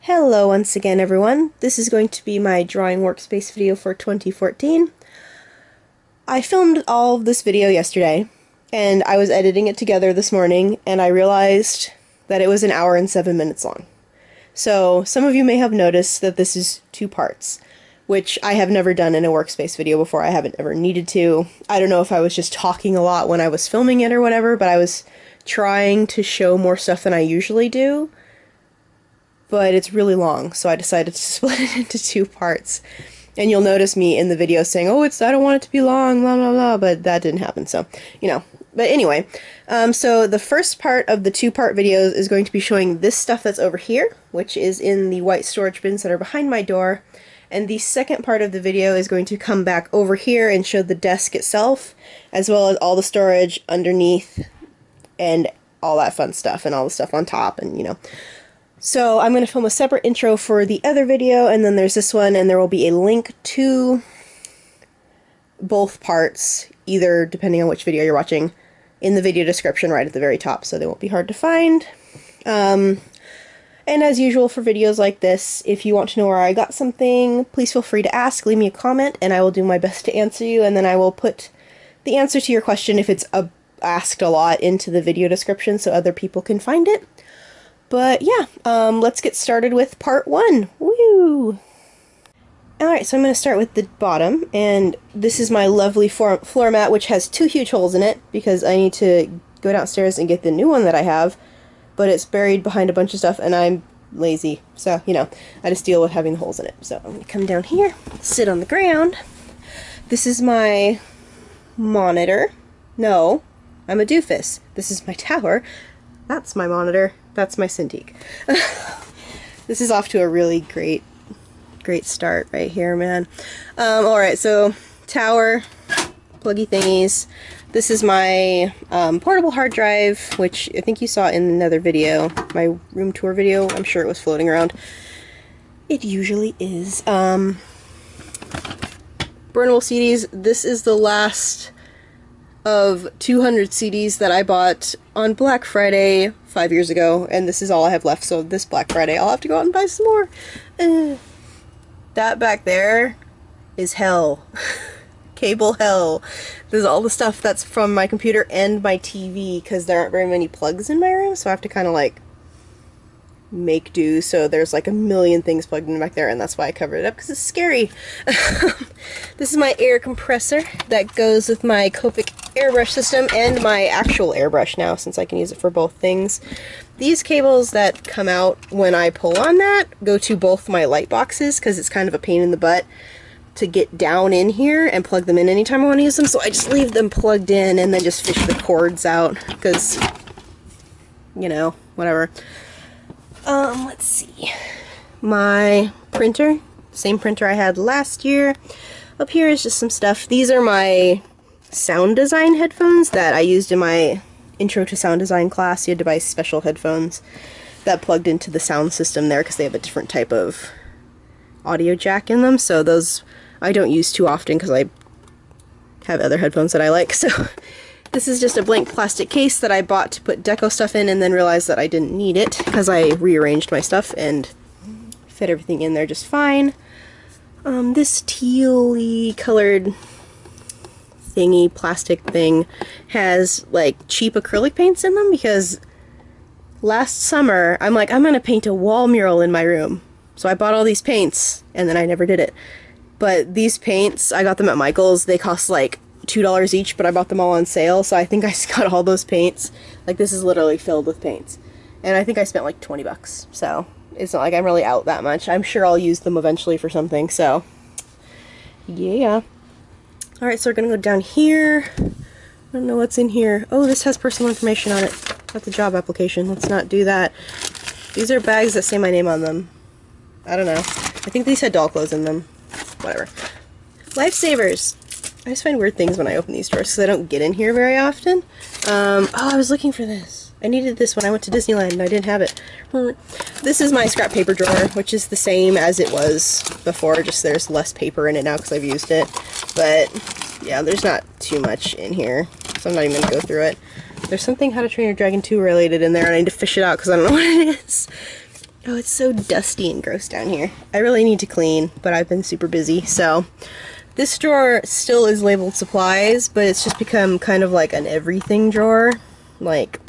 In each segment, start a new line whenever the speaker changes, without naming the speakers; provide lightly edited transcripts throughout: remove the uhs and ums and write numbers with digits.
Hello once again everyone. This is going to be my drawing workspace video for 2014. I filmed all of this video yesterday and I was editing it together this morning and I realized that it was an hour and 7 minutes long. So some of you may have noticed that this is two parts, which I have never done in a workspace video before. I haven't ever needed to. I don't know if I was just talking a lot when I was filming it or whatever, but I was trying to show more stuff than I usually do. But it's really long, so I decided to split it into two parts. And you'll notice me in the video saying, oh, I don't want it to be long, blah, blah, blah, but that didn't happen, so, you know. But anyway, so the first part of the two-part videos is going to be showing this stuff that's over here, which is in the white storage bins that are behind my door. And the second part of the video is going to come back over here and show the desk itself, as well as all the storage underneath and all that fun stuff and all the stuff on top and, you know. So I'm going to film a separate intro for the other video, and then there's this one, and there will be a link to both parts, either depending on which video you're watching, in the video description right at the very top, so they won't be hard to find. And as usual for videos like this, if you want to know where I got something, please feel free to ask, leave me a comment, and I will do my best to answer you, and then I will put the answer to your question, if it's asked a lot, into the video description so other people can find it. But yeah, let's get started with part one. Woo! Alright, so I'm going to start with the bottom, and this is my lovely floor mat, which has two huge holes in it, because I need to go downstairs and get the new one that I have, but it's buried behind a bunch of stuff, and I'm lazy, so, you know, I just deal with having the holes in it. So I'm going to come down here, sit on the ground. This is my monitor. No, I'm a doofus. This is my tower. That's my monitor. That's my Cintiq. This is off to a really great start right here, man. Alright, so tower, pluggy thingies. This is my portable hard drive, which I think you saw in another video, my room tour video. I'm sure it was floating around. It usually is. Burnable CDs. This is the last of 200 CDs that I bought on Black Friday 5 years ago, and this is all I have left, so this Black Friday I'll have to go out and buy some more. That back there is hell. Cable hell. This is all the stuff that's from my computer and my TV, because there aren't very many plugs in my room, so I have to kind of like make do, so there's like a million things plugged in back there, and that's why I covered it up, because it's scary. This is my air compressor that goes with my Copic airbrush system and my actual airbrush now, since I can use it for both things. These cables that come out when I pull on that go to both my light boxes, because it's kind of a pain in the butt to get down in here and plug them in anytime I want to use them, so I just leave them plugged in and then just fish the cords out, because, you know, whatever. Let's see. My printer, same printer I had last year. Up here is just some stuff. These are my sound design headphones that I used in my intro to sound design class. You had to buy special headphones that plugged into the sound system there, because they have a different type of audio jack in them. So those I don't use too often because I have other headphones that I like. So this is just a blank plastic case that I bought to put deco stuff in, and then realized that I didn't need it because I rearranged my stuff and fit everything in there just fine. This teal-y colored thingy, plastic thing, has like cheap acrylic paints in them, because last summer I'm like, I'm gonna paint a wall mural in my room. So I bought all these paints, and then I never did it. But these paints, I got them at Michael's. They cost like $2 each, but I bought them all on sale, so I think I got all those paints. Like, this is literally filled with paints. And I think I spent like 20 bucks, so it's not like I'm really out that much. I'm sure I'll use them eventually for something, so yeah. Alright, so we're gonna go down here. I don't know what's in here. Oh, this has personal information on it. That's a job application. Let's not do that. These are bags that say my name on them. I don't know. I think these had doll clothes in them. Whatever. Lifesavers. I just find weird things when I open these drawers because I don't get in here very often. Oh, I was looking for this. I needed this when I went to Disneyland and I didn't have it. This is my scrap paper drawer, which is the same as it was before, just there's less paper in it now because I've used it. But yeah, there's not too much in here, so I'm not even going to go through it. There's something How to Train Your Dragon 2 related in there, and I need to fish it out because I don't know what it is. Oh, it's so dusty and gross down here. I really need to clean, but I've been super busy, so. This drawer still is labeled supplies, but it's just become kind of like an everything drawer. Like,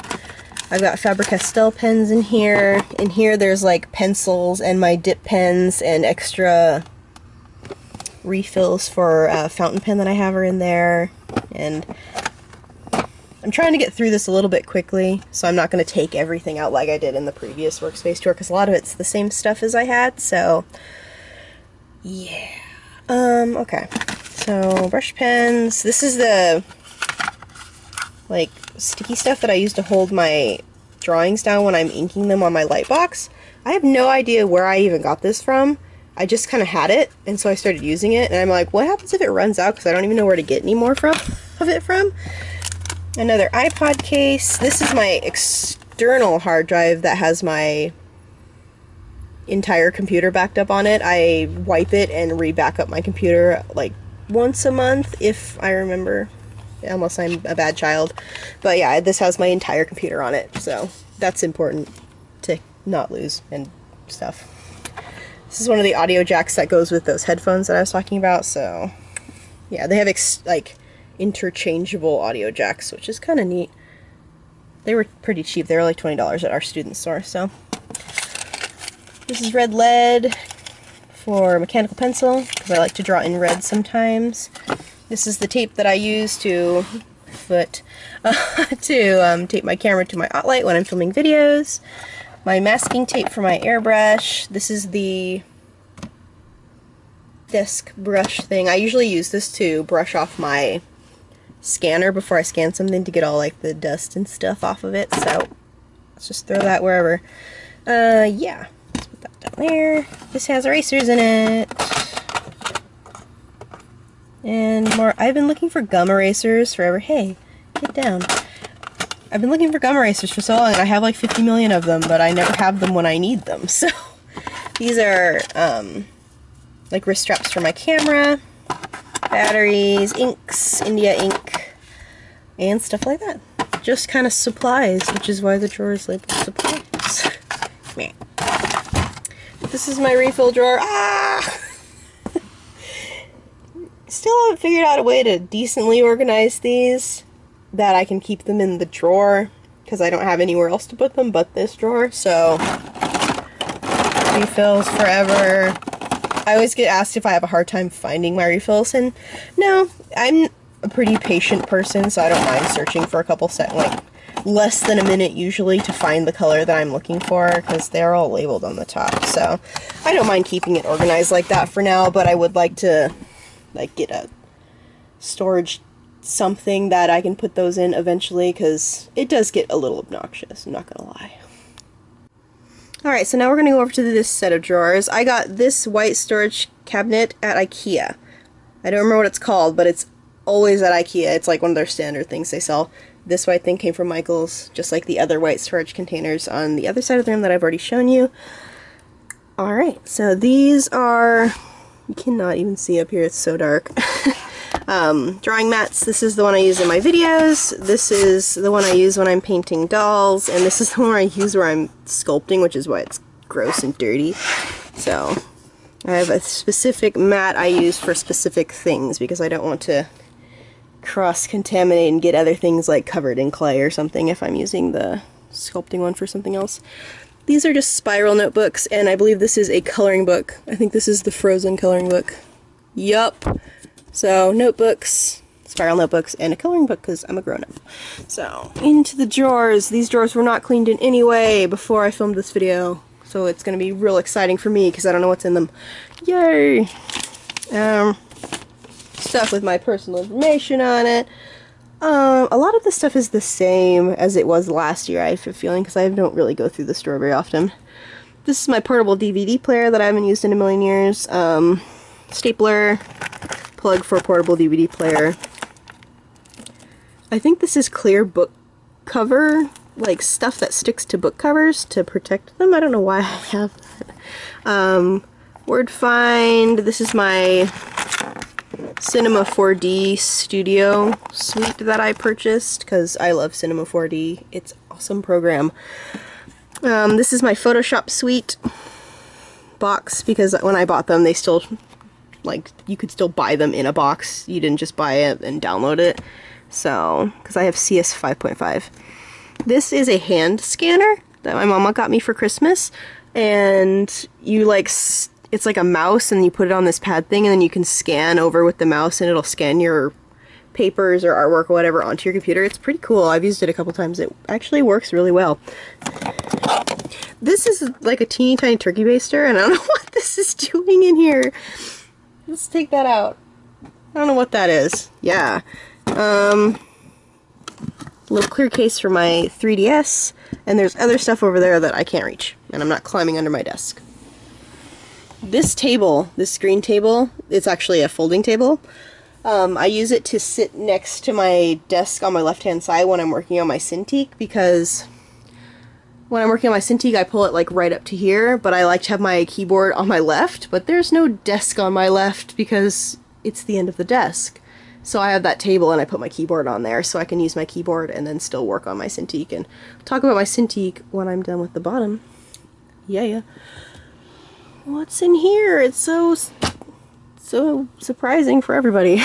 I've got Faber-Castell pens in here. In here there's like pencils and my dip pens and extra refills for a fountain pen that I have are in there. And I'm trying to get through this a little bit quickly, so I'm not going to take everything out like I did in the previous Workspace tour, because a lot of it's the same stuff as I had, so yeah. Okay. So, brush pens. This is the, like, sticky stuff that I use to hold my drawings down when I'm inking them on my light box. I have no idea where I even got this from. I just kind of had it, and so I started using it, and I'm like, what happens if it runs out? Because I don't even know where to get any more of it from. Another iPod case. This is my external hard drive that has my entire computer backed up on it. I wipe it and re-back up my computer like once a month if I remember, unless I'm a bad child. But yeah, this has my entire computer on it, so that's important to not lose and stuff. This is one of the audio jacks that goes with those headphones that I was talking about, so yeah, they have like interchangeable audio jacks, which is kind of neat. They were pretty cheap. They were like $20 at our student store, so. This is red lead for mechanical pencil, because I like to draw in red sometimes. This is the tape that I use to tape my camera to my OttLight when I'm filming videos. My masking tape for my airbrush. This is the desk brush thing. I usually use this to brush off my scanner before I scan something to get all like the dust and stuff off of it, so let's just throw that wherever. Yeah. Down there. This has erasers in it. And more. I've been looking for gum erasers forever. Hey, get down. I've been looking for gum erasers for so long, and I have like 50 million of them, but I never have them when I need them. So these are like wrist straps for my camera, batteries, inks, India ink, and stuff like that. Just kind of supplies, which is why the drawer is labeled supplies. Meh. This is my refill drawer. Ah! Still haven't figured out a way to decently organize these that I can keep them in the drawer, because I don't have anywhere else to put them but this drawer. So refills forever. I always get asked if I have a hard time finding my refills, and no, I'm a pretty patient person, so I don't mind searching for a couple like less than a minute usually to find the color that I'm looking for, because they're all labeled on the top. So I don't mind keeping it organized like that for now, but I would like to like get a storage something that I can put those in eventually, because it does get a little obnoxious, I'm not gonna lie. Alright, so now we're gonna go over to this set of drawers. I got this white storage cabinet at IKEA. I don't remember what it's called, but it's always at IKEA. It's like one of their standard things they sell. This white thing came from Michael's, just like the other white storage containers on the other side of the room that I've already shown you. Alright, so these are, you cannot even see up here, it's so dark. Drawing mats. This is the one I use in my videos. This is the one I use when I'm painting dolls, and this is the one I use where I'm sculpting, which is why it's gross and dirty. So I have a specific mat I use for specific things, because I don't want to cross-contaminate and get other things like covered in clay or something if I'm using the sculpting one for something else. These are just spiral notebooks, and I believe this is a coloring book. I think this is the Frozen coloring book. Yup. So, notebooks, spiral notebooks, and a coloring book, because I'm a grown-up. So, into the drawers. These drawers were not cleaned in any way before I filmed this video, so it's going to be real exciting for me, because I don't know what's in them. Yay! Stuff with my personal information on it. A lot of the stuff is the same as it was last year, I have a feeling, because I don't really go through the store very often. This is my portable DVD player that I haven't used in a million years. Stapler, plug for a portable DVD player. I think this is clear book cover, like stuff that sticks to book covers to protect them. I don't know why I have that. Word Find. This is my Cinema 4D Studio suite that I purchased because I love Cinema 4D. It's an awesome program. This is my Photoshop Suite box, because when I bought them, they still, like, you could still buy them in a box. You didn't just buy it and download it. So, because I have CS 5.5. This is a hand scanner that my mama got me for Christmas, and you like, it's like a mouse, and you put it on this pad thing, and then you can scan over with the mouse, and it'll scan your papers or artwork or whatever onto your computer. It's pretty cool. I've used it a couple times. It actually works really well. This is like a teeny tiny turkey baster, and I don't know what this is doing in here. Let's take that out. I don't know what that is. Yeah. Little clear case for my 3DS, and there's other stuff over there that I can't reach, and I'm not climbing under my desk. This table, this screen table, it's actually a folding table. I use it to sit next to my desk on my left-hand side when I'm working on my Cintiq, because when I'm working on my Cintiq, I pull it like right up to here, but I like to have my keyboard on my left, but there's no desk on my left because it's the end of the desk. So I have that table and I put my keyboard on there so I can use my keyboard and then still work on my Cintiq and talk about my Cintiq when I'm done with the bottom. Yeah. What's in here? It's so surprising for everybody.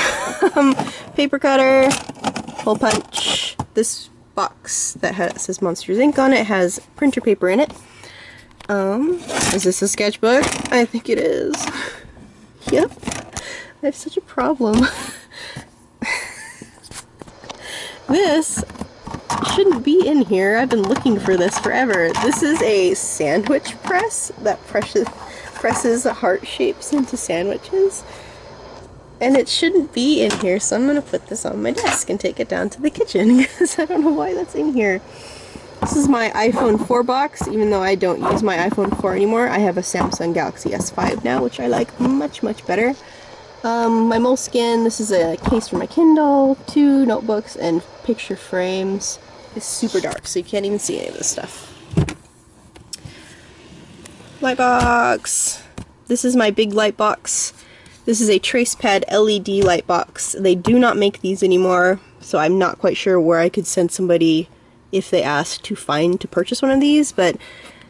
Paper cutter, hole punch. This box that says Monsters Inc. on it has printer paper in it. Is this a sketchbook? I think it is. Yep. I have such a problem. This shouldn't be in here. I've been looking for this forever. This is a sandwich press that presses heart shapes into sandwiches. And it shouldn't be in here, so I'm going to put this on my desk and take it down to the kitchen, because I don't know why that's in here. This is my iPhone 4 box. Even though I don't use my iPhone 4 anymore, I have a Samsung Galaxy S5 now, which I like much, much better. My Moleskine, this is a case for my Kindle, 2 notebooks, and picture frames. It's super dark, so you can't even see any of this stuff. Light box. This is my big light box. This is a TracePad LED light box. They do not make these anymore, so I'm not quite sure where I could send somebody if they asked to purchase one of these, but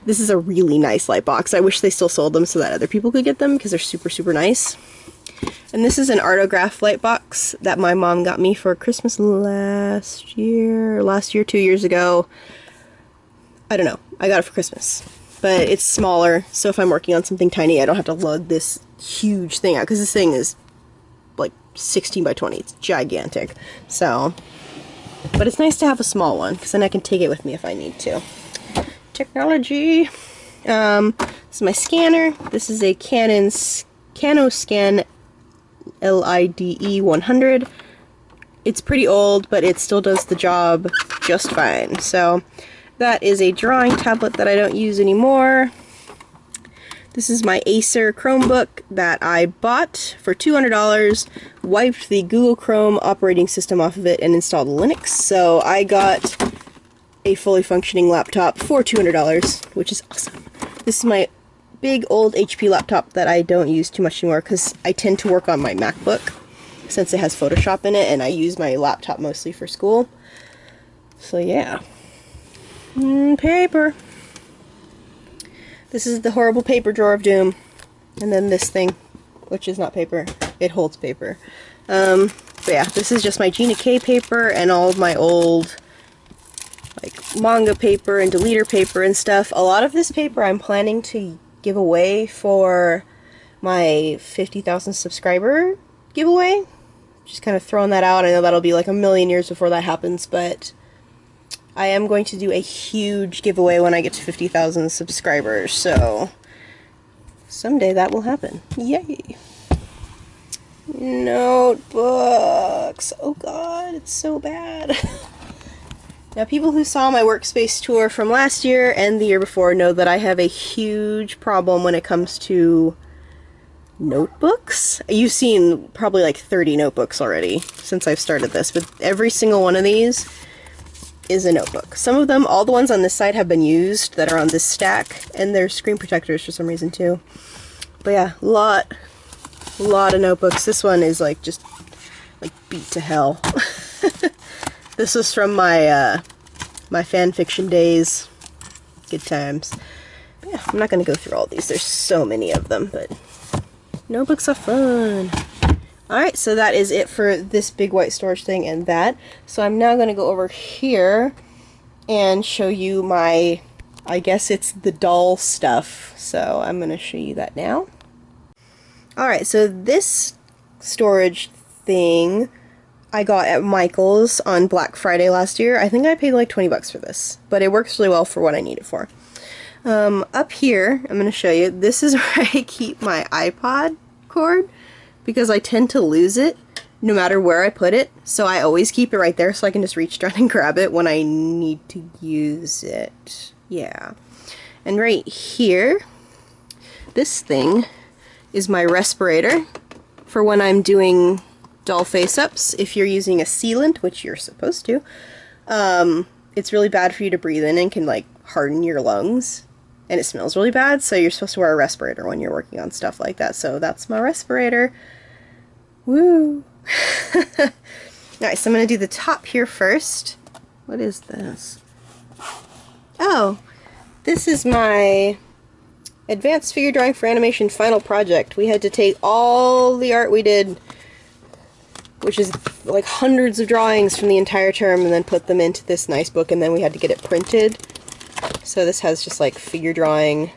this is a really nice light box. I wish they still sold them so that other people could get them, because they're super, super nice. And this is an Artograph light box that my mom got me for Christmas last year, 2 years ago. I don't know. I got it for Christmas. But it's smaller, so if I'm working on something tiny, I don't have to lug this huge thing out, because this thing is like 16 by 20. It's gigantic. So, but it's nice to have a small one, because then I can take it with me if I need to. Technology. This is my scanner. This is a Canon CanoScan LIDE 100. It's pretty old, but it still does the job just fine. So that is a drawing tablet that I don't use anymore. This is my Acer Chromebook that I bought for $200, wiped the Google Chrome operating system off of it, and installed Linux. So I got a fully functioning laptop for $200, which is awesome. This is my big old HP laptop that I don't use too much anymore, because I tend to work on my MacBook since it has Photoshop in it, and I use my laptop mostly for school. So yeah. Paper. This is the horrible paper drawer of doom. And then this thing, which is not paper. It holds paper. But yeah, this is just my Gina K paper and all of my old like manga paper and deleter paper and stuff. A lot of this paper I'm planning to give away for my 50,000 subscriber giveaway. Just kind of throwing that out. I know that'll be like a million years before that happens, but I am going to do a huge giveaway when I get to 50,000 subscribers, so someday that will happen. Yay! Notebooks! Oh god, it's so bad. Now, people who saw my Workspace tour from last year and the year before know that I have a huge problem when it comes to notebooks. You've seen probably like 30 notebooks already since I've started this, but every single one of these is a notebook. Some of them, all the ones on this side, have been used that are on this stack, and they're screen protectors for some reason too. But yeah, lot of notebooks. This one is like just like beat to hell. This was from my my fan fiction days. Good times. But yeah, I'm not going to go through all these. There's so many of them, but notebooks are fun. Alright, so that is it for this big white storage thing and that. So I'm now going to go over here and show you my, I guess it's the doll stuff. So I'm going to show you that now. Alright, so this storage thing I got at Michael's on Black Friday last year. I think I paid like 20 bucks for this, but it works really well for what I need it for. Up here, I'm going to show you, this is where I keep my iPod cord, because I tend to lose it no matter where I put it, so I always keep it right there so I can just reach down and grab it when I need to use it. Yeah. And right here, this thing is my respirator for when I'm doing doll face-ups. If you're using a sealant, which you're supposed to, it's really bad for you to breathe in and can like harden your lungs. And it smells really bad, so you're supposed to wear a respirator when you're working on stuff like that. So that's my respirator. Woo! Alright, so I'm going to do the top here first. What is this? Oh, this is my Advanced Figure Drawing for Animation final project. We had to take all the art we did, which is like hundreds of drawings from the entire term, and then put them into this nice book, and then we had to get it printed. So this has just like figure drawing,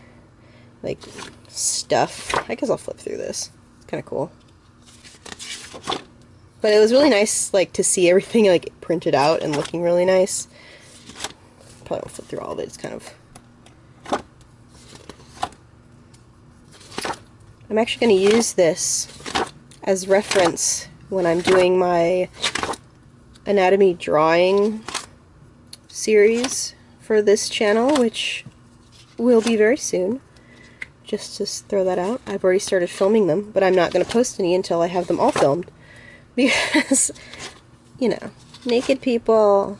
like stuff. I guess I'll flip through this. It's kind of cool. But it was really nice, like, to see everything like printed out and looking really nice. Probably won't flip through all of it. It's kind of. I'm actually going to use this as reference when I'm doing my anatomy drawing series for this channel, which will be very soon. Just to throw that out. I've already started filming them, but I'm not going to post any until I have them all filmed. Because, you know, naked people.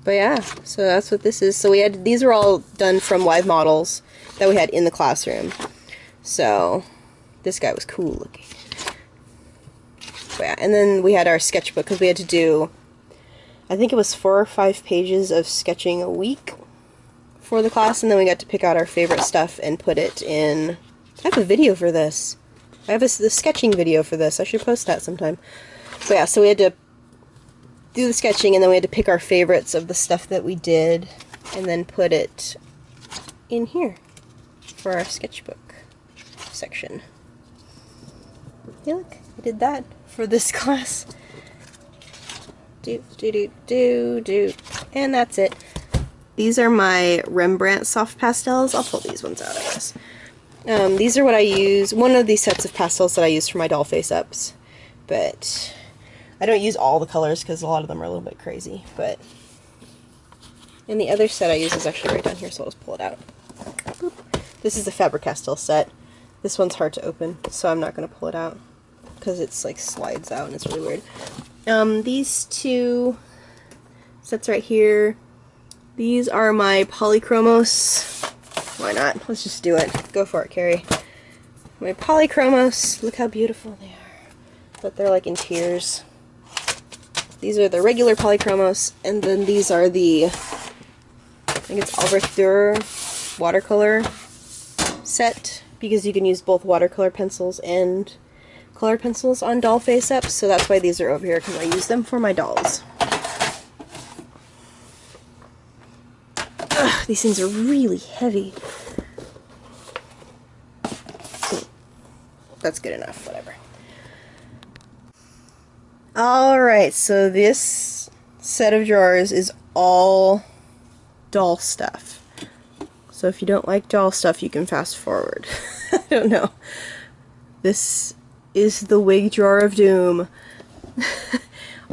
But yeah, so that's what this is. So we had, these are all done from live models that we had in the classroom. So, this guy was cool looking. But yeah, and then we had our sketchbook, because we had to do, I think it was 4 or 5 pages of sketching a week for the class, and then we got to pick out our favorite stuff and put it in. I have a video for this. I have the sketching video for this. I should post that sometime. So yeah, so we had to do the sketching, and then we had to pick our favorites of the stuff that we did, and then put it in here for our sketchbook section. Yeah, look, I did that for this class. And that's it. These are my Rembrandt soft pastels. I'll pull these ones out, I guess. These are what I use, one of these sets of pastels that I use for my doll face-ups. But I don't use all the colors because a lot of them are a little bit crazy. But and the other set I use is actually right down here, so I'll just pull it out. Boop. This is the Faber-Castell set. This one's hard to open, so I'm not going to pull it out because it's like slides out and it's really weird. These two sets right here, these are my Polychromos. Why not? Let's just do it. Go for it, Kerrie. My Polychromos. Look how beautiful they are. But they're like in tiers. These are the regular Polychromos, and then these are the, I think it's Albrecht Dürer watercolor set, because you can use both watercolor pencils and color pencils on doll face-ups, so that's why these are over here, because I use them for my dolls. Ugh, these things are really heavy. That's good enough, whatever. Alright, so this set of drawers is all doll stuff. So if you don't like doll stuff, you can fast forward. I don't know. This is the wig drawer of doom.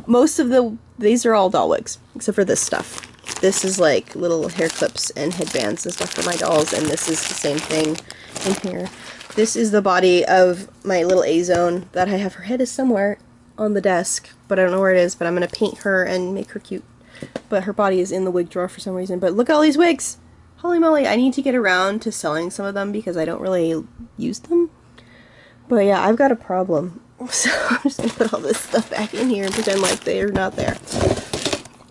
Most of these are all doll wigs, except for this stuff. This is like little hair clips and headbands and stuff for my dolls, and this is the same thing in here. This is the body of my little A-Zone that I have. Her head is somewhere on the desk, but I don't know where it is, but I'm going to paint her and make her cute. But her body is in the wig drawer for some reason. But look at all these wigs! Holy moly, I need to get around to selling some of them because I don't really use them. But yeah, I've got a problem. So I'm just going to put all this stuff back in here and pretend like they're not there.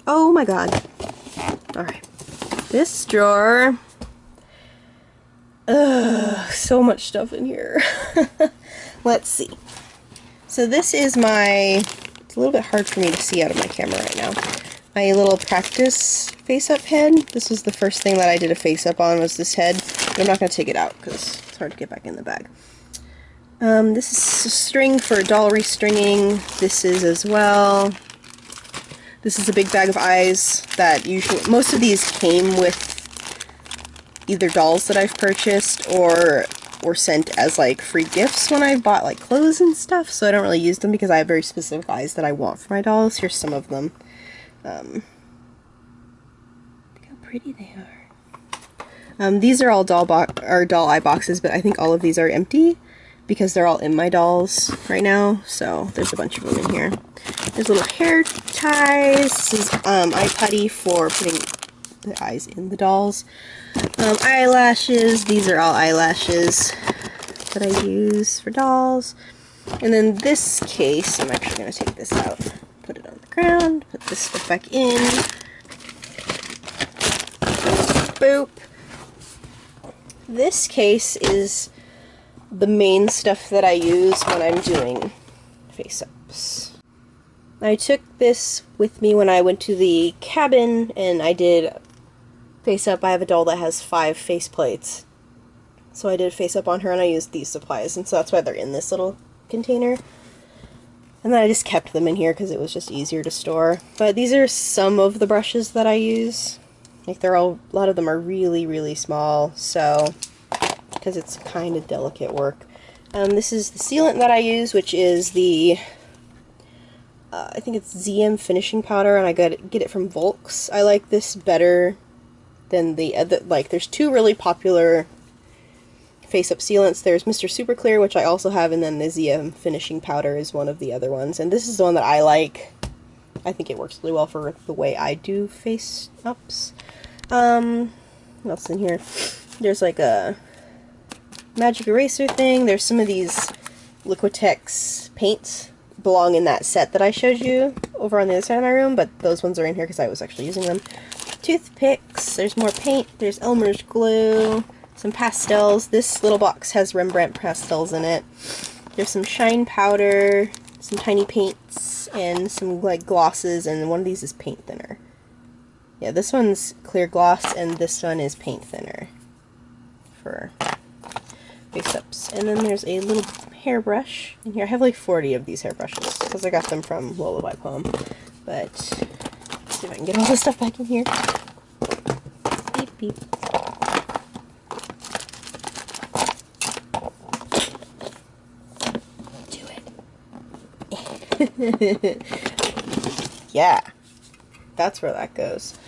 Oh my god. Alright. This drawer, so much stuff in here. Let's see. So this is my, it's a little bit hard for me to see out of my camera right now, my little practice face-up head. This was the first thing that I did a face-up on, was this head. But I'm not going to take it out because it's hard to get back in the bag. This is a string for doll restringing. This is as well. This is a big bag of eyes that usually, most of these came with either dolls that I've purchased or sent as like free gifts when I've bought like clothes and stuff, so I don't really use them because I have very specific eyes that I want for my dolls. Here's some of them. Look how pretty they are. These are all doll eye boxes, but I think all of these are empty because they're all in my dolls right now, so there's a bunch of them in here. There's little hair ties. This is eye putty for putting the eyes in the dolls. Eyelashes. These are all eyelashes that I use for dolls. And then this case, I'm actually going to take this out, put it on the ground, put this stuff back in. Boop. This case is the main stuff that I use when I'm doing face-ups. I took this with me when I went to the cabin and I did face-up. I have a doll that has 5 face plates. So I did face-up on her and I used these supplies, and so that's why they're in this little container. And then I just kept them in here because it was just easier to store. But these are some of the brushes that I use. Like they're all, a lot of them are really, really small, so, because it's kind of delicate work. This is the sealant that I use, which is the I think it's ZM finishing powder, and I get it from Volks. I like this better than the other. Like, there's 2 really popular face-up sealants. There's Mr. Super Clear, which I also have, and then the ZM finishing powder is one of the other ones. And this is the one that I like. I think it works really well for the way I do face-ups. What else in here? There's like a magic eraser thing. There's some of these Liquitex paints belong in that set that I showed you over on the other side of my room, but those ones are in here because I was actually using them. Toothpicks, there's more paint, there's Elmer's glue, some pastels. This little box has Rembrandt pastels in it. There's some shine powder, some tiny paints, and some like glosses, and one of these is paint thinner. Yeah, this one's clear gloss, and this one is paint thinner for face-ups. And then there's a little hairbrush in here. I have like 40 of these hairbrushes because I got them from Lullaby Poem. But let's see if I can get all this stuff back in here. Beep beep. Do it. Yeah, that's where that goes.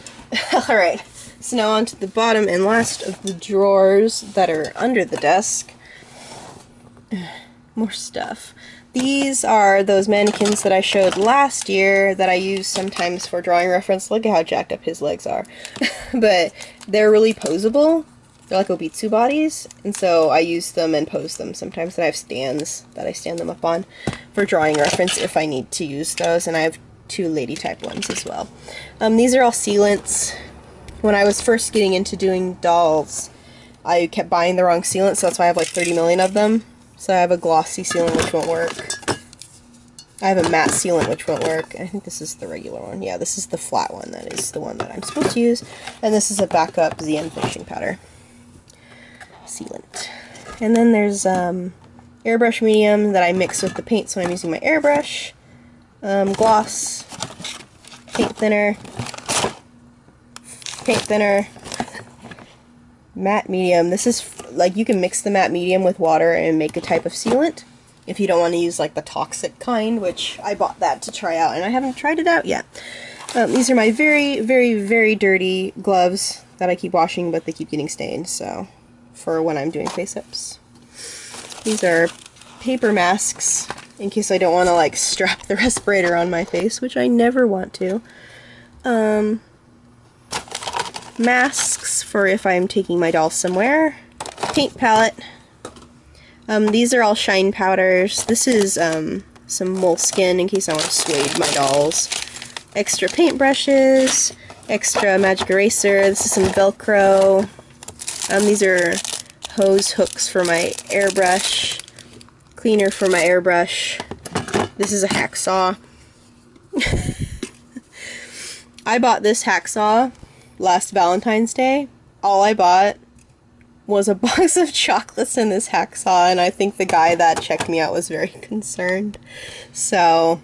Alright, so now on to the bottom and last of the drawers that are under the desk. More stuff. These are those mannequins that I showed last year that I use sometimes for drawing reference. Look at how jacked up his legs are. But they're really posable. They're like Obitsu bodies, and so I use them and pose them. Sometimes I have stands that I stand them up on for drawing reference if I need to use those, and I have 2 lady type ones as well. These are all sealants. When I was first getting into doing dolls, I kept buying the wrong sealant, so that's why I have like 30 million of them. So I have a glossy sealant which won't work. I have a matte sealant which won't work. I think this is the regular one. Yeah, this is the flat one. That is the one that I'm supposed to use. And this is a backup ZM finishing powder sealant. And then there's airbrush medium that I mix with the paint, so I'm using my airbrush, gloss, paint thinner, matte medium. This is like, you can mix the matte medium with water and make a type of sealant if you don't want to use like the toxic kind, which I bought that to try out and I haven't tried it out yet. These are my very, very, very dirty gloves that I keep washing, but they keep getting stained, so for when I'm doing face-ups. These are paper masks in case I don't want to like strap the respirator on my face, which I never want to. Masks for if I'm taking my doll somewhere. Paint palette. These are all shine powders. This is some moleskin in case I want to suede my dolls. Extra paint brushes. extra magic eraser. This is some Velcro. These are hose hooks for my airbrush, cleaner for my airbrush. This is a hacksaw. I bought this hacksaw last Valentine's Day. All I bought was a box of chocolates and this hacksaw, and I think the guy that checked me out was very concerned. So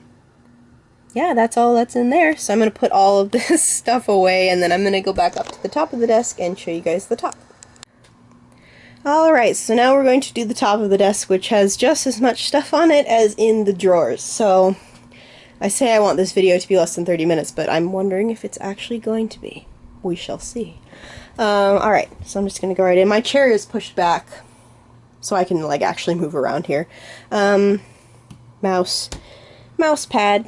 yeah, that's all that's in there. So I'm going to put all of this stuff away, and then I'm going to go back up to the top of the desk and show you guys the top. Alright, so now we're going to do the top of the desk, which has just as much stuff on it as in the drawers. So I say I want this video to be less than 30 minutes, but I'm wondering if it's actually going to be. We shall see. Alright, so I'm just going to go right in. My chair is pushed back so I can like actually move around here. Mouse pad,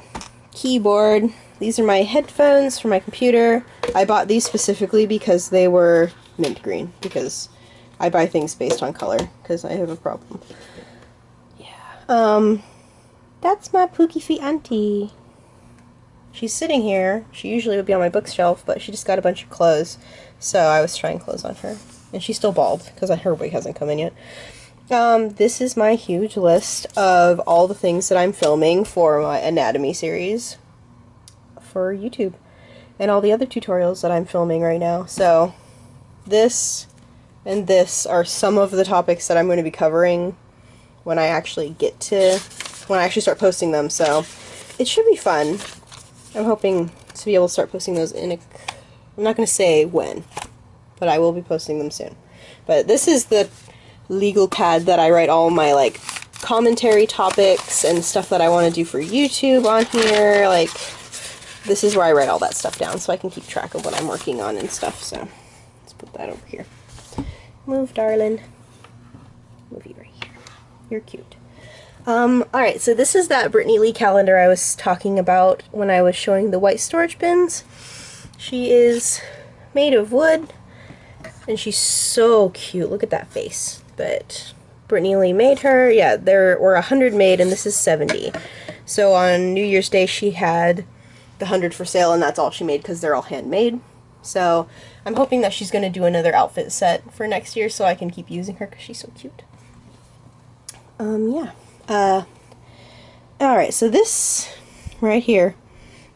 keyboard. These are my headphones for my computer. I bought these specifically because they were mint green, because I buy things based on color, because I have a problem. Yeah. That's my Pookie Feet auntie. She's sitting here. She usually would be on my bookshelf, but she just got a bunch of clothes, so I was trying clothes on her. And she's still bald, because her wig hasn't come in yet. This is my huge list of all the things that I'm filming for my anatomy series for YouTube, and all the other tutorials that I'm filming right now. So this and this are some of the topics that I'm going to be covering when I actually start posting them, so it should be fun. I'm hoping to be able to start posting those I'm not going to say when, but I will be posting them soon. But this is the legal pad that I write all my like commentary topics and stuff that I want to do for YouTube on here. Like, this is where I write all that stuff down so I can keep track of what I'm working on and stuff. So let's put that over here. Move, darling. Move you right here. You're cute. Alright, so this is that Brittany Lee calendar I was talking about when I was showing the white storage bins. She is made of wood, and she's so cute. Look at that face. But Brittany Lee made her. Yeah, there were 100 made, and this is 70. So on New Year's Day, she had the 100 for sale, and that's all she made because they're all handmade. So I'm hoping that she's going to do another outfit set for next year so I can keep using her because she's so cute. Yeah. Alright, so this right here,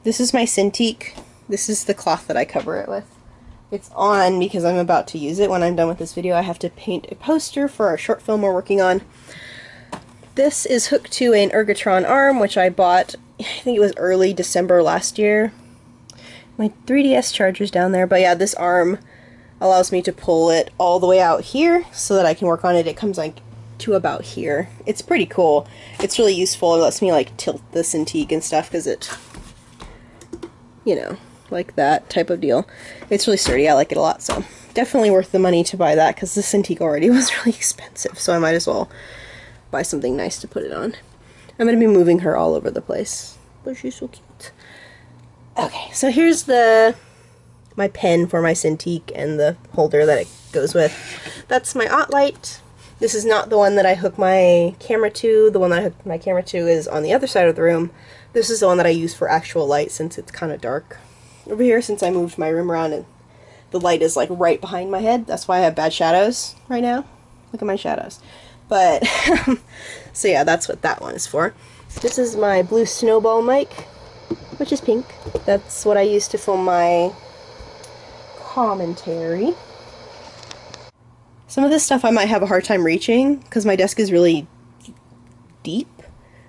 this is my Cintiq. This is the cloth that I cover it with. It's on because I'm about to use it. When I'm done with this video, I have to paint a poster for our short film we're working on. This is hooked to an Ergotron arm, which I bought, I think it was early December last year. My 3DS charger's down there, but yeah, this arm allows me to pull it all the way out here so that I can work on it. It comes like to about here. It's pretty cool. It's really useful. It lets me like tilt the Cintiq and stuff because it, you know, like that type of deal. It's really sturdy. I like it a lot, so definitely worth the money to buy that because the Cintiq already was really expensive, so I might as well buy something nice to put it on. I'm going to be moving her all over the place, but she's so cute. Okay, so here's my pen for my Cintiq and the holder that it goes with. That's my OttLite. This is not the one that I hook my camera to. The one that I hook my camera to is on the other side of the room. This is the one that I use for actual light since it's kind of dark over here, since I moved my room around and the light is like right behind my head. That's why I have bad shadows right now. Look at my shadows. But, so yeah, that's what that one is for. This is my blue snowball mic, which is pink. That's what I use to film my commentary. Some of this stuff I might have a hard time reaching because my desk is really deep,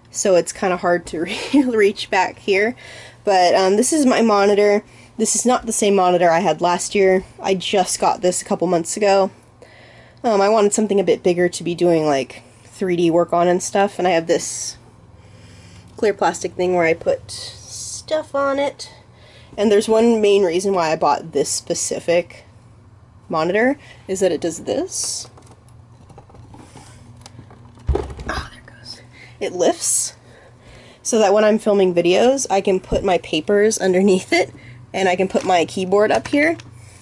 so it's kind of hard to reach back here. But this is my monitor. This is not the same monitor I had last year. I just got this a couple months ago. I wanted something a bit bigger to be doing like 3D work on and stuff, and I have this clear plastic thing where I put stuff on it. And there's one main reason why I bought this specific monitor, is that it does this. Oh, there it goes. It lifts so that when I'm filming videos, I can put my papers underneath it, and I can put my keyboard up here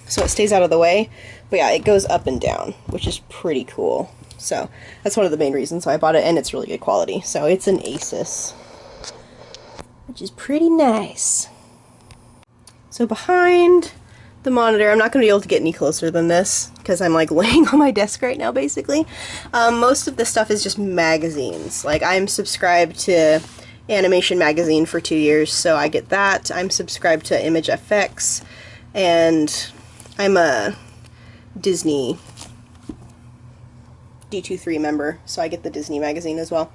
so it stays out of the way. But yeah, it goes up and down, which is pretty cool. So that's one of the main reasons why I bought it, and it's really good quality. So it's an Asus, which is pretty nice. So behind the monitor, I'm not going to be able to get any closer than this because I'm like laying on my desk right now basically. Most of the stuff is just magazines. Like I'm subscribed to Animation Magazine for 2 years, so I get that. I'm subscribed to Image FX, and I'm a Disney D23 member, so I get the Disney magazine as well.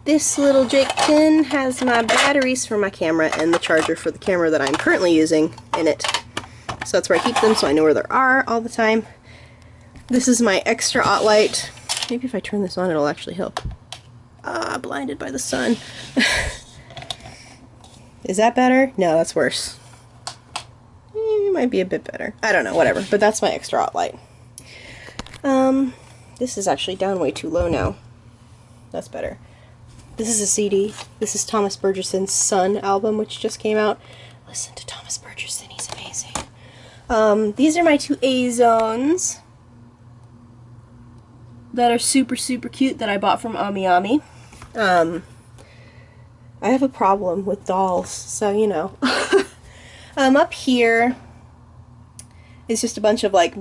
This little Jake tin has my batteries for my camera and the charger for the camera that I'm currently using in it. So that's where I keep them, so I know where they are all the time. This is my extra light. Maybe if I turn this on it'll actually help. Blinded by the sun. Is that better? No, that's worse. It might be a bit better. I don't know, whatever. But that's my extra light. This is actually down way too low now. That's better. This is a CD. This is Thomas Burgeson's Sun album, which just came out. Listen to Thomas Burgeson, he's amazing. These are my two A zones that are super, super cute that I bought from Ami Ami. I have a problem with dolls, so you know. Up here is just a bunch of like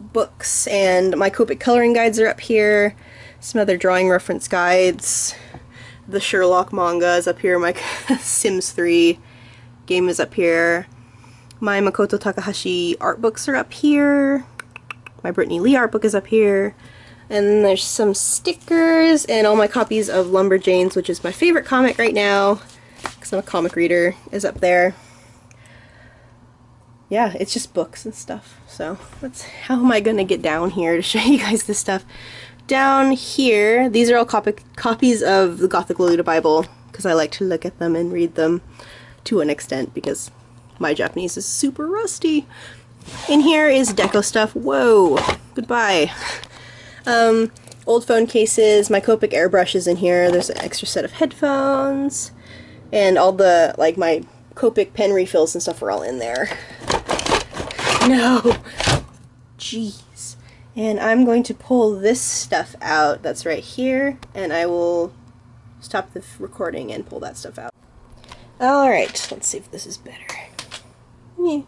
books, and my Copic coloring guides are up here. Some other drawing reference guides. The Sherlock manga is up here. My Sims 3 game is up here. My Makoto Takahashi art books are up here. My Brittany Lee art book is up here. And then there's some stickers and all my copies of Lumberjanes, which is my favorite comic right now because I'm a comic reader, is up there. Yeah, it's just books and stuff. So that's how am I going to get down here to show you guys this stuff. Down here, these are all copies of the Gothic Lolita Bible because I like to look at them and read them to an extent because my Japanese is super rusty. In here is deco stuff. Whoa, goodbye. Old phone cases, my Copic airbrushes in here. There's an extra set of headphones, and all the, like, my Copic pen refills and stuff are all in there. No! Jeez. And I'm going to pull this stuff out that's right here, and I will stop the recording and pull that stuff out. Alright, let's see if this is better. Yeah.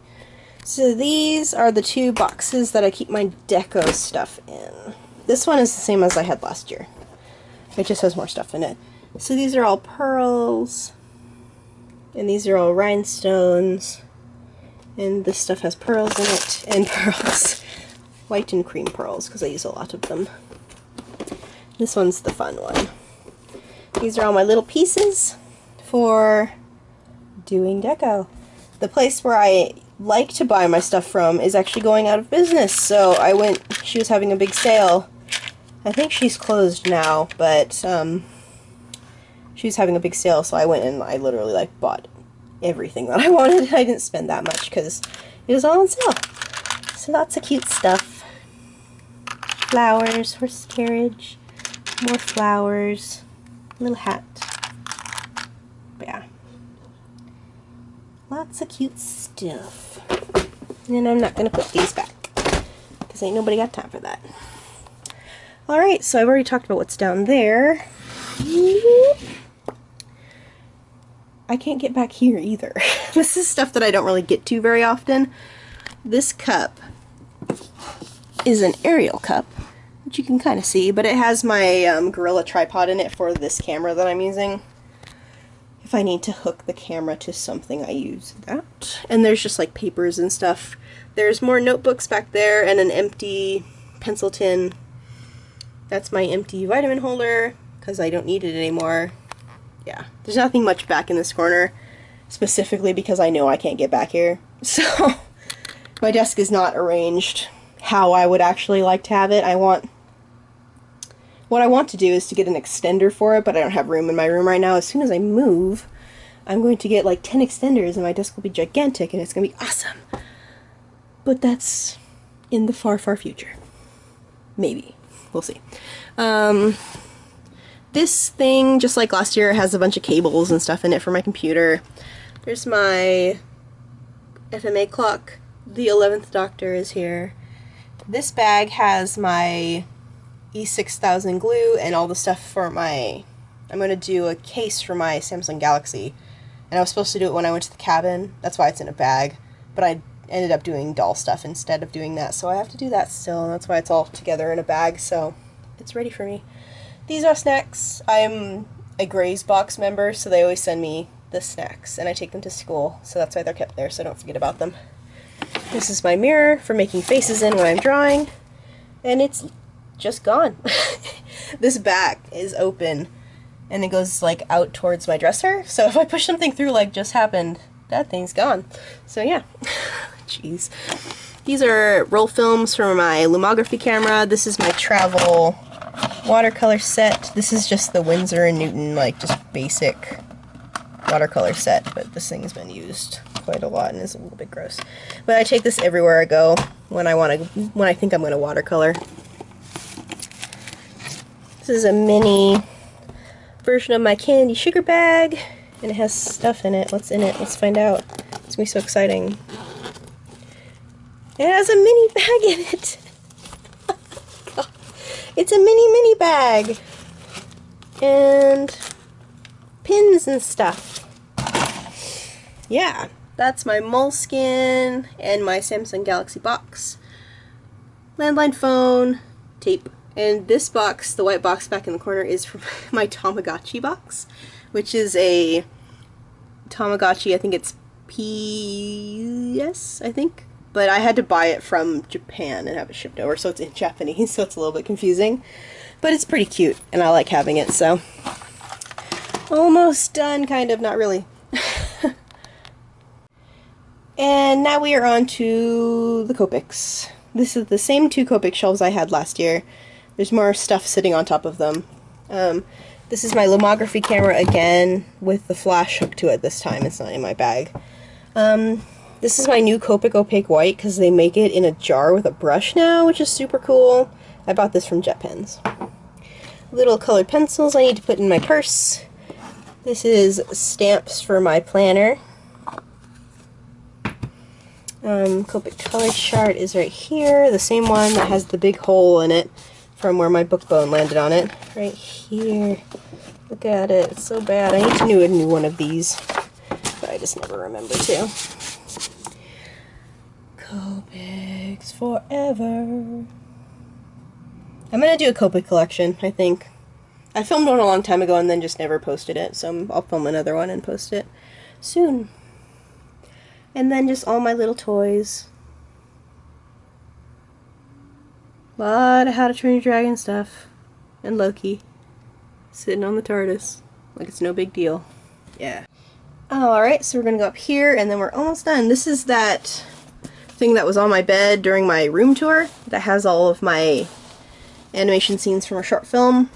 So these are the two boxes that I keep my deco stuff in. This one is the same as I had last year. It just has more stuff in it. So these are all pearls, and these are all rhinestones, and this stuff has pearls in it, and pearls. White and cream pearls, because I use a lot of them. This one's the fun one. These are all my little pieces for doing deco. The place where I like to buy my stuff from is actually going out of business, so I went, she was having a big sale. I think she's closed now, but she was having a big sale, so I went and I literally like bought everything that I wanted. I didn't spend that much because it was all on sale. So lots of cute stuff. Flowers, horse carriage, more flowers, little hat. But yeah. Lots of cute stuff. And I'm not going to put these back because ain't nobody got time for that. Alright, so I've already talked about what's down there. I can't get back here either. This is stuff that I don't really get to very often. This cup is an aerial cup, which you can kind of see, but it has my Gorilla tripod in it for this camera that I'm using. If I need to hook the camera to something, I use that. And there's just like papers and stuff. There's more notebooks back there and an empty pencil tin. That's my empty vitamin holder because I don't need it anymore. Yeah, there's nothing much back in this corner, specifically because I know I can't get back here. So my desk is not arranged how I would actually like to have it. What I want to do is to get an extender for it, but I don't have room in my room right now. As soon as I move, I'm going to get like 10 extenders and my desk will be gigantic and it's going to be awesome. But that's in the far, far future. Maybe. We'll see. This thing, just like last year, has a bunch of cables and stuff in it for my computer. There's my FMA clock. The 11th Doctor is here. This bag has my E6000 glue and all the stuff for my... I'm going to do a case for my Samsung Galaxy And I was supposed to do it when I went to the cabin. That's why it's in a bag. But I ended up doing doll stuff instead of doing that. So I have to do that still. And that's why it's all together in a bag. So it's ready for me. These are snacks. I'm a Gray's Box member, so they always send me the snacks. And I take them to school. So that's why they're kept there, so I don't forget about them. This is my mirror for making faces in when I'm drawing. And it's just gone. This back is open. And it goes like out towards my dresser. So if I push something through like just happened, that thing's gone. So yeah. Jeez. These are roll films for my lumography camera. This is my travel watercolor set. This is just the Winsor & Newton, like just basic watercolor set, but this thing has been used quite a lot and is a little bit gross. But I take this everywhere I go when I think I'm going to watercolor. This is a mini version of my candy sugar bag, and it has stuff in it. What's in it? Let's find out. It's gonna be so exciting. It has a mini bag in it. It's a mini bag. And pins and stuff. Yeah, that's my Moleskine and my Samsung Galaxy box. Landline phone, tape. And this box, the white box back in the corner, is from my Tamagotchi box, which is a Tamagotchi, I think it's PS, I think. But I had to buy it from Japan and have it shipped over, so it's in Japanese, so it's a little bit confusing. But it's pretty cute, and I like having it, so. Almost done, kind of, not really. And now we are on to the Copics. This is the same 2 Copic shelves I had last year. There's more stuff sitting on top of them. This is my lumography camera again, with the flash hooked to it this time. It's not in my bag. This is my new Copic Opaque White, because they make it in a jar with a brush now, which is super cool. I bought this from Jet Pens. Little colored pencils I need to put in my purse. This is stamps for my planner. Copic color chart is right here, the same one that has the big hole in it from where my book bone landed on it. Right here. Look at it. It's so bad. I need to do a new one of these, but I just never remember to. Copics forever. I'm gonna do a Copic collection, I think. I filmed one a long time ago and then just never posted it, so I'll film another one and post it soon. And then just all my little toys. A lot of How to Train Your Dragon stuff. And Loki. Sitting on the TARDIS. Like it's no big deal. Yeah. Alright, so we're gonna go up here and then we're almost done. This is that thing that was on my bed during my room tour that has all of my animation scenes from a short film.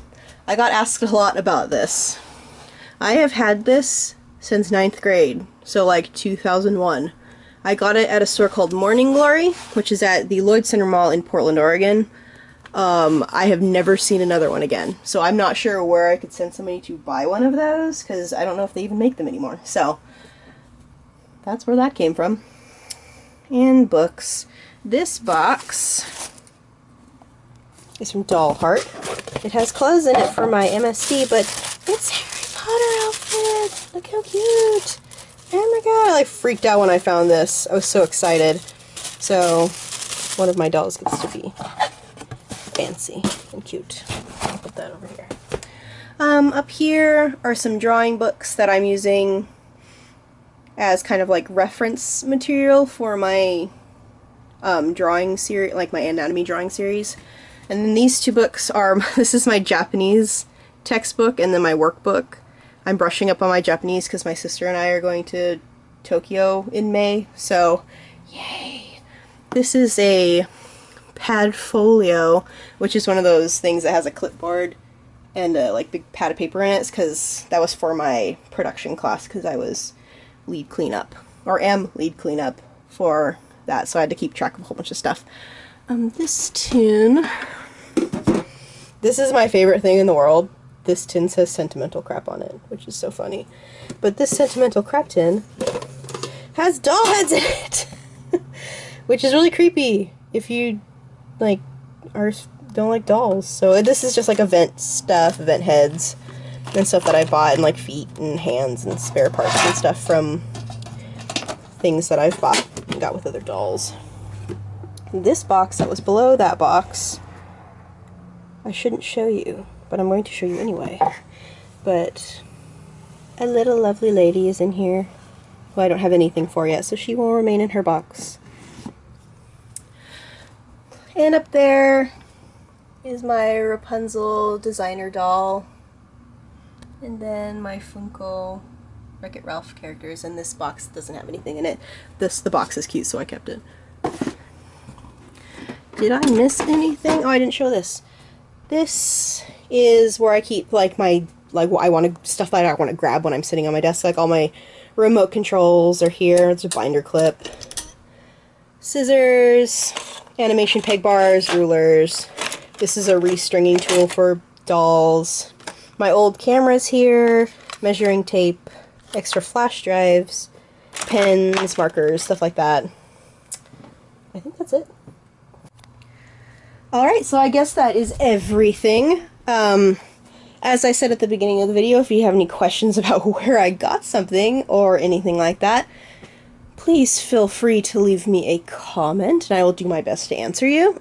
I got asked a lot about this. I have had this since 9th grade, so like 2001. I got it at a store called Morning Glory, which is at the Lloyd Center Mall in Portland, Oregon. I have never seen another one again, so I'm not sure where I could send somebody to buy one of those, because I don't know if they even make them anymore. So, that's where that came from. And books. This box is from Doll Heart. It has clothes in it for my MSC, but it's Harry Potter outfit! Look how cute! Oh my god, I like freaked out when I found this. I was so excited. So, one of my dolls gets to be fancy and cute. I'll put that over here. Up here are some drawing books that I'm using as kind of like reference material for my drawing series, like my anatomy drawing series. And then these 2 books are, this is my Japanese textbook and then my workbook. I'm brushing up on my Japanese because my sister and I are going to Tokyo in May, so yay! This is a pad folio, which is one of those things that has a clipboard and a like big pad of paper in it, because that was for my production class because I was lead cleanup, or am lead cleanup for that, so I had to keep track of a whole bunch of stuff. This tin, this is my favorite thing in the world. This tin says sentimental crap on it, which is so funny. But this sentimental crap tin has doll heads in it, which is really creepy if you don't like dolls. So this is just like event stuff, event heads. and stuff that I bought, and like feet and hands and spare parts and stuff from things that I've bought and got with other dolls. This box that was below that box, I shouldn't show you, but I'm going to show you anyway. But a little lovely lady is in here who I don't have anything for yet, so she will remain in her box. And up there is my Rapunzel designer doll. And then my Funko Wreck-It Ralph characters, and this box doesn't have anything in it. The box is cute, so I kept it. Did I miss anything? Oh, I didn't show this. This is where I keep like my stuff that I want to grab when I'm sitting on my desk. Like all my remote controls are here. It's a binder clip, scissors, animation peg bars, rulers. This is a restringing tool for dolls. My old camera's here, measuring tape, extra flash drives, pens, markers, stuff like that. I think that's it. Alright, so I guess that is everything. As I said at the beginning of the video, if you have any questions about where I got something or anything like that, please feel free to leave me a comment and I will do my best to answer you.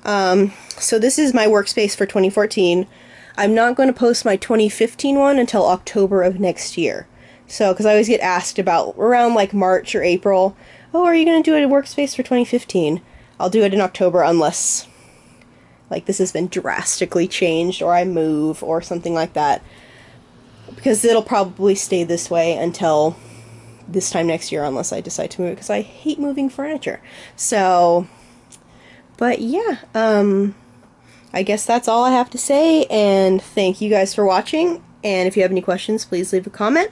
So this is my Workspace for 2014. I'm not going to post my 2015 one until October of next year. So, because I always get asked about around like March or April, oh, are you going to do a Workspace for 2015? I'll do it in October unless like this has been drastically changed or I move or something like that. Because it'll probably stay this way until this time next year unless I decide to move it, because I hate moving furniture. So, but yeah, I guess that's all I have to say, and thank you guys for watching, and if you have any questions, please leave a comment,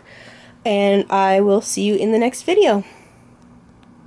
and I will see you in the next video.